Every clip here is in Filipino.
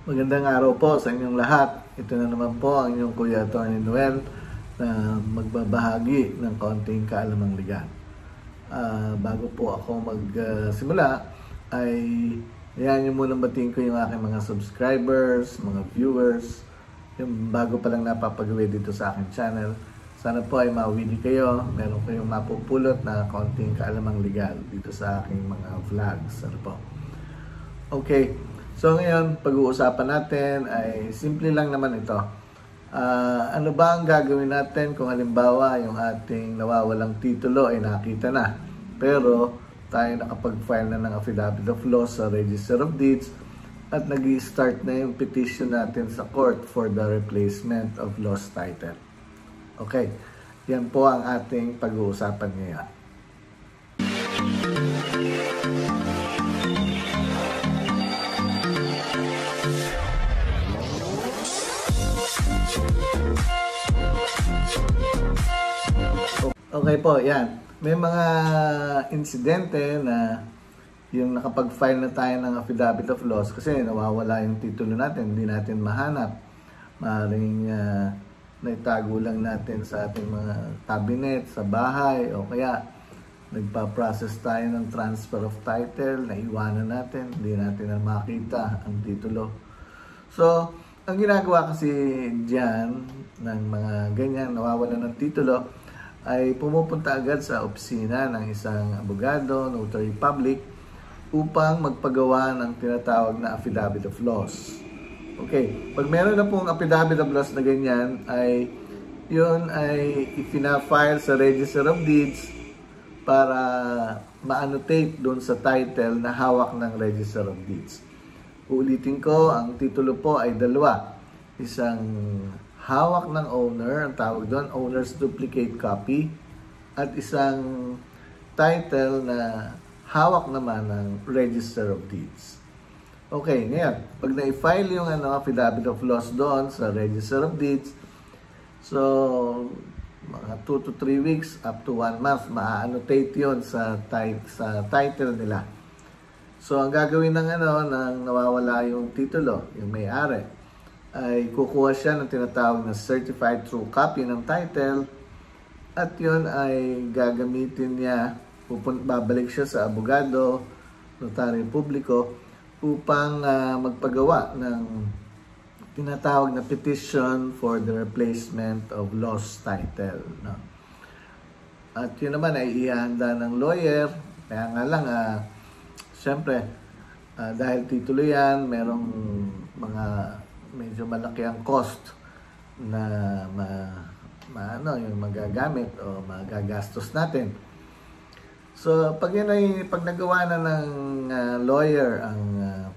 Magandang araw po sa inyong lahat. Ito na naman po ang inyong Kuya Atty. Noel na magbabahagi ng kaunting kaalamang legal. Bago po ako magsimula ay hayaan niyo munang batiin ko yung aking mga subscribers, mga viewers, yung bago pa lang napapagawi dito sa aking channel. Sana po ay mawili kayo, meron kayong mapupulot na kaunting kaalamang legal dito sa aking mga vlogs. Ano po? Okay. So ngayon, pag-uusapan natin ay simple lang naman ito. Ano ba ang gagawin natin kung halimbawa yung ating nawawalang titulo ay nakita na, pero tayo nakapag-file na ng Affidavit of Loss sa Register of Deeds at nag-i-start na yung petition natin sa court for the replacement of lost title. Okay, yan po ang ating pag-uusapan ngayon. Okay po, yan. May mga insidente na yung nakapag-file na tayo ng Affidavit of Loss kasi nawawala yung titulo natin, hindi natin mahanap. Maaaring naitago lang natin sa ating mga cabinet, sa bahay, o kaya nagpa-process tayo ng transfer of title, naiwanan natin, hindi natin na makita ang titulo. So, ang ginagawa kasi diyan ng mga ganyan nawawalan ng titulo ay pumupunta agad sa opisina ng isang abogado, notary public, upang magpagawa ng tinatawag na Affidavit of Loss. Okay, pag meron na pong Affidavit of Loss na ganyan, ay yun ay ipina-file sa Register of Deeds para ma-annotate doon sa title na hawak ng Register of Deeds. Uulitin ko, ang titulo po ay dalawa. Isang hawak ng owner, ang tawag doon, owner's duplicate copy, at isang title na hawak naman ng Register of Deeds. Okay, ngayon, pag na-file yung Affidavit of Loss doon sa Register of Deeds, so, mga 2 to 3 weeks, up to 1 month, ma-annotate yun sa title nila. So, ang gagawin ng ng nawawala yung titulo, yung may-ari, ay kukuha siya ng tinatawag na certified true copy ng title at yun ay gagamitin niya, babalik siya sa abogado, notaryo publiko upang magpagawa ng tinatawag na petition for the replacement of lost title. No? At yun naman ay ihahanda ng lawyer, kaya nga lang, siyempre, dahil titulo yan, merong mga medyo malaki ang cost na yung magagamit o magagastos natin. So, pag nagawa na ng lawyer ang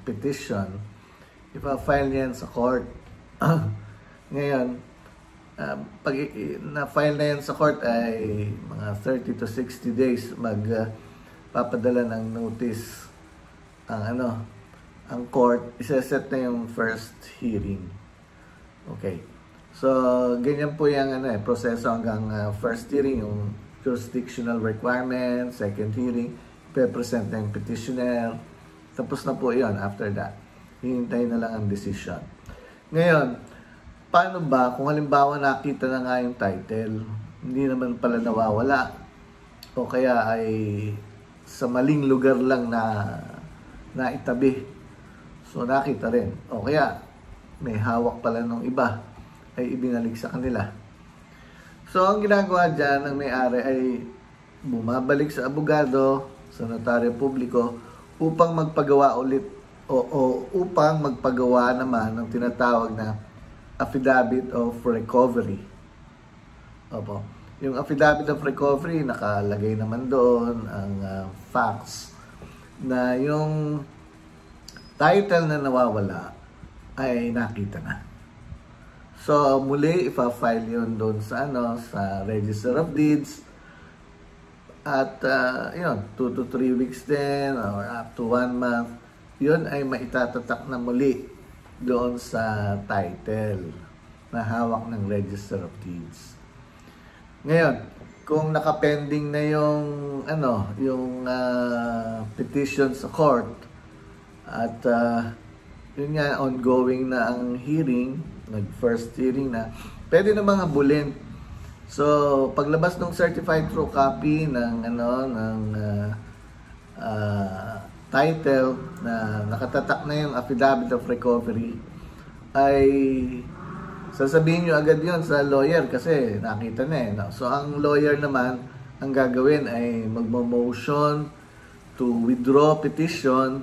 petition, ipa-file yan sa court. Ngayon, pag na-file na yan sa court ay mga 30 to 60 days magpapadala ng notice ang court, isa-set na yung first hearing. Okay. So, ganyan po yung proseso hanggang first hearing, yung jurisdictional requirement, second hearing, pe-present na yung petitioner. Tapos na po yun after that. Hihintay na lang ang decision. Ngayon, paano ba kung halimbawa nakita na nga yung title, hindi naman pala nawawala, o kaya ay sa maling lugar lang na itabi? So, nakita rin. O kaya, may hawak pala nung iba ay ibinalik sa kanila. So, ang ginagawa dyan ng may-ari ay bumabalik sa abogado, sa notaryo publiko, upang magpagawa ulit o upang magpagawa naman ng tinatawag na Affidavit of Recovery. Opo. Yung Affidavit of Recovery, nakalagay naman doon ang facts na yung title na nawawala ay nakita na. So, muli, ipa-file yun doon sa, sa Register of Deeds. At, 2 to 3 weeks din, or up to 1 month, yun ay maitatatak na muli doon sa title na hawak ng Register of Deeds. Ngayon, kung nakapending na yung, petition sa court, at yun nga, ongoing na ang hearing, nag-first hearing na, pwede na mga habulin. So, paglabas ng certified true copy ng title na nakatatak na yung affidavit of recovery, ay sasabihin nyo agad yon sa lawyer kasi nakita na eh. So, ang lawyer naman, ang gagawin ay magmo-motion to withdraw petition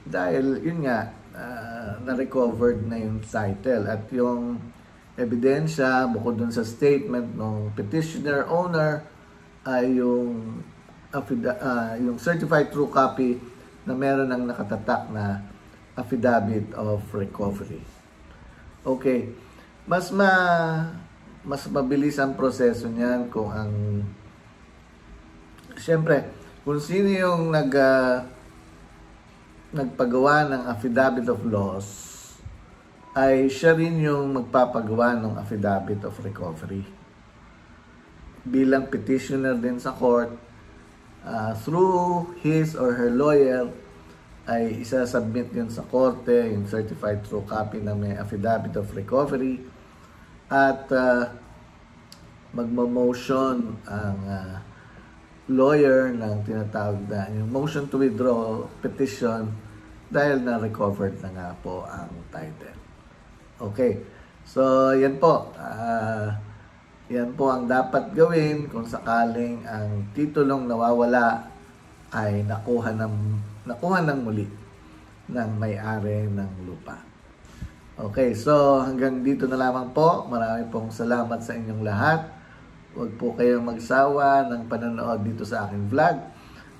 dahil yun nga, na-recovered na yung title at yung ebidensya bukod dun sa statement ng petitioner owner ay yung certified true copy na meron ng nakatatak na affidavit of recovery. Okay. Mas mabilis ang proseso niyan kung siyempre, kung sino yung nagpagawa ng affidavit of loss, ay siya rin yung magpapagawa ng affidavit of recovery. Bilang petitioner din sa court, through his or her lawyer, ay isa-submit yun sa korte, yung certified true copy na may affidavit of recovery, at magmo-motion ang lawyer ng tinatawag na yung motion to withdraw petition dahil na-recovered na nga po ang title. Okay. So, yan po. Yan po ang dapat gawin kung sakaling ang titulong nawawala ay nakuha ng muli ng may-ari ng lupa. Okay, so hanggang dito na lamang po. Marami pong salamat sa inyong lahat. Huwag po kayong magsawa ng panonood dito sa aking vlog.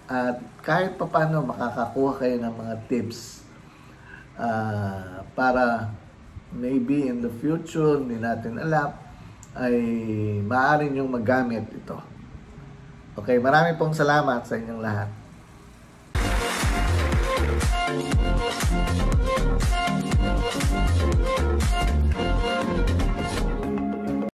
At kahit papaano makakakuha kayo ng mga tips para maybe in the future, hindi natin alam, ay maaari niyong magamit ito. Okay, marami pong salamat sa inyong lahat.